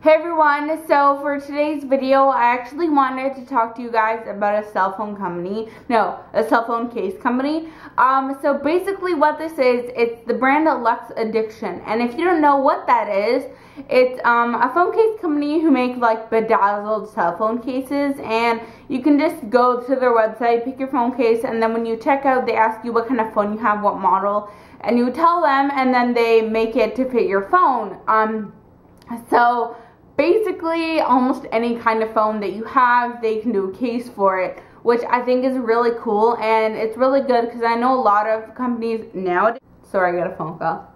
Hey everyone, so for today's video, I actually wanted to talk to you guys about a cell phone case company. So basically what this is, it's the brand Lux Addiction. And if you don't know what that is, it's a phone case company who make like bedazzled cell phone cases. And you can just go to their website, pick your phone case, and then when you check out, they ask you what kind of phone you have, what model, and you tell them, and then they make it to fit your phone. So basically, almost any kind of phone that you have, they can do a case for it, which I think is really cool, and it's really good because I know a lot of companies nowadays. Sorry, I got a phone call.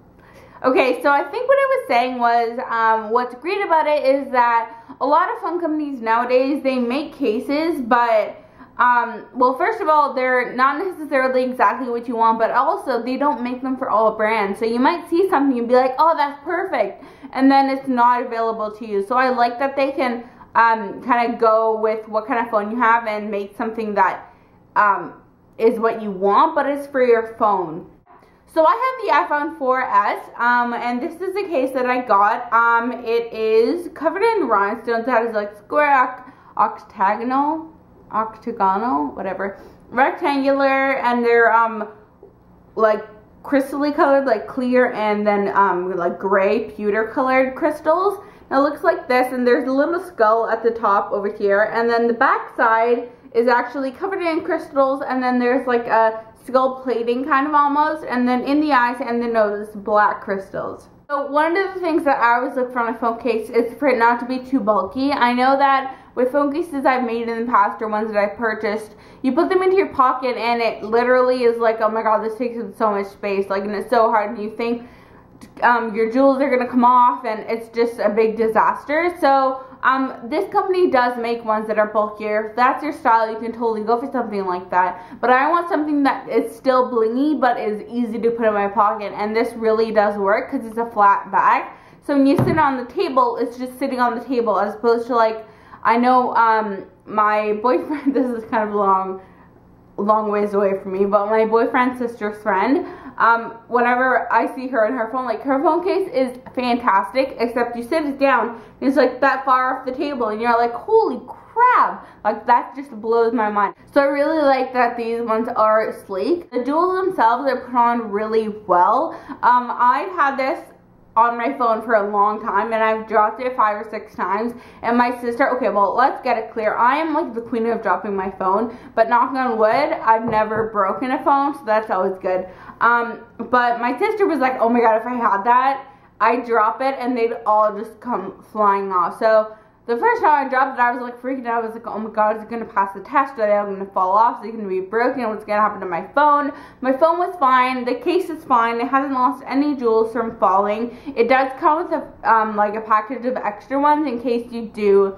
Okay, so I think what I was saying was, what's great about it is that a lot of phone companies nowadays, they make cases, but well, first of all, they're not necessarily exactly what you want, but also they don't make them for all brands. So you might see something and be like, oh, that's perfect, and then it's not available to you. So I like that they can kind of go with what kind of phone you have and make something that is what you want, but it's for your phone. So I have the iPhone 4S, and this is the case that I got. It is covered in rhinestones. That is like square, octagonal, whatever, rectangular, and they're like crystally colored, like clear, and then like gray pewter colored crystals. Now it looks like this, and there's a little skull at the top over here, and then the back side is actually covered in crystals, and then there's like a skull plating kind of almost, and then in the eyes and the nose, black crystals. So one of the things that I always look for on a phone case is for it not to be too bulky. I know that with phone cases I've made in the past or ones that I've purchased, you put them into your pocket and it literally is like, oh my god, this takes up so much space, like, and it's so hard, and you think your jewels are gonna come off, and it's just a big disaster. So this company does make ones that are bulkier. If that's your style, you can totally go for something like that. But I want something that is still blingy but is easy to put in my pocket, and this really does work because it's a flat bag. So when you sit on the table, it's just sitting on the table, as opposed to, like, I know my boyfriend, this is kind of long ways away from me, but my boyfriend's sister's friend, whenever I see her and her phone, like, her phone case is fantastic, except you sit it down, and it's like that far off the table, and you're like, holy crap, like, that just blows my mind. So I really like that these ones are sleek. The jewels themselves are put on really well. I've had this on my phone for a long time, and I've dropped it 5 or 6 times, and my sister, okay, well, let's get it clear, I am like the queen of dropping my phone, but knock on wood, I've never broken a phone, so that's always good. But my sister was like, oh my god, if I had that, I'd drop it and they'd all just come flying off. So the first time I dropped it, I was like freaking out. I was like, oh my god, is it going to pass the test? Are they going to fall off? Is it going to be broken? What's going to happen to my phone? My phone was fine. The case is fine. It hasn't lost any jewels from falling. It does come with a, like a package of extra ones in case you do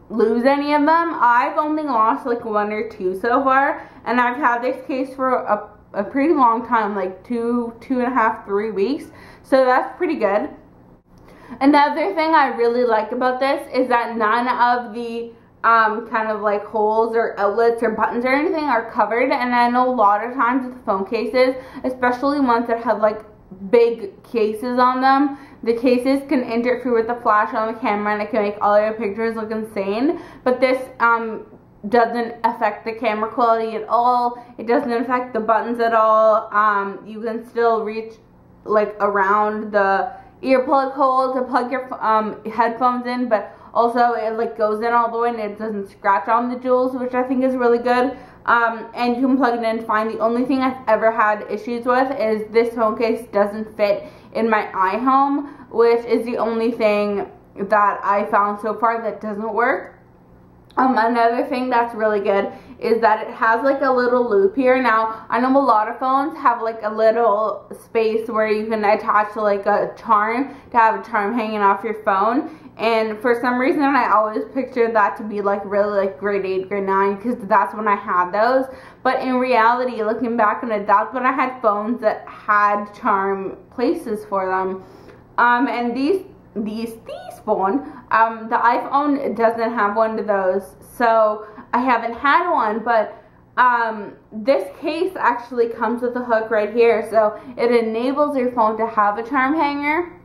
lose any of them. I've only lost like 1 or 2 so far, and I've had this case for a pretty long time, like 2.5, 3 weeks. So that's pretty good. Another thing I really like about this is that none of the kind of like holes or outlets or buttons or anything are covered, and I know a lot of times with phone cases, especially ones that have like big cases on them, the cases can interfere with the flash on the camera and it can make all your pictures look insane. But this doesn't affect the camera quality at all. It doesn't affect the buttons at all. You can still reach like around the earplug hole to plug your headphones in, but also it like goes in all the way and it doesn't scratch on the jewels, which I think is really good. And you can plug it in fine. The only thing I've ever had issues with is this phone case doesn't fit in my iHome, which is the only thing that I found so far that doesn't work. Another thing that's really good is that it has like a little loop here. Now, I know a lot of phones have like a little space where you can attach to like a charm, to have a charm hanging off your phone. And for some reason, I always pictured that to be like really like grade 8, grade 9, because that's when I had those. But in reality, looking back on it, that's when I had phones that had charm places for them. And these phone, the iPhone doesn't have one of those, so I haven't had one. But this case actually comes with a hook right here, so it enables your phone to have a charm hanger,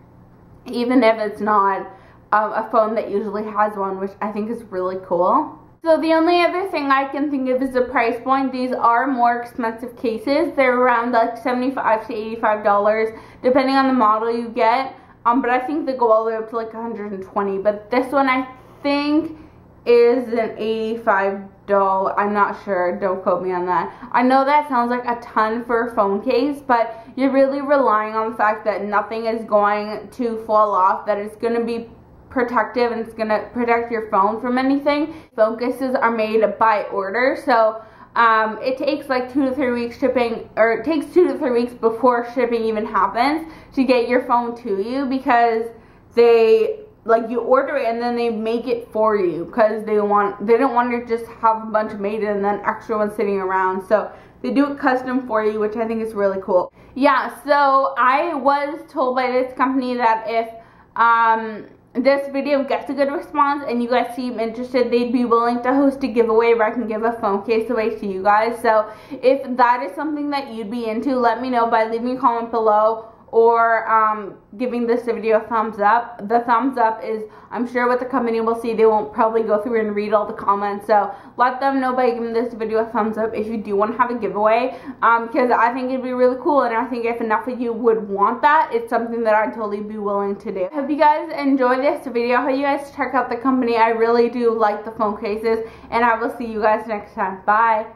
even if it's not a phone that usually has one, which I think is really cool. So the only other thing I can think of is the price point. These are more expensive cases. They're around like $75 to $85 depending on the model you get. But I think they go all the way up to like $120. But this one I think is an $85. I'm not sure. Don't quote me on that. I know that sounds like a ton for a phone case, but you're really relying on the fact that nothing is going to fall off, that it's going to be protective and it's going to protect your phone from anything. Phone cases are made by order, so it takes like 2 to 3 weeks shipping, or it takes 2 to 3 weeks before shipping even happens to get your phone to you, because they, like, you order it and then they make it for you, because they don't want to just have a bunch made and then extra ones sitting around. So they do it custom for you, which I think is really cool. Yeah, so I was told by this company that if this video gets a good response and you guys seem interested, they'd be willing to host a giveaway where I can give a phone case away to you guys. So if that is something that you'd be into, let me know by leaving a comment below, or giving this video a thumbs up. The thumbs up is, I'm sure what the company will see, they won't probably go through and read all the comments, so let them know by giving this video a thumbs up if you do want to have a giveaway, because I think it'd be really cool, and I think if enough of you would want that, it's something that I'd totally be willing to do. Hope you guys enjoyed this video. I hope you guys check out the company. I really do like the phone cases, and I will see you guys next time. Bye.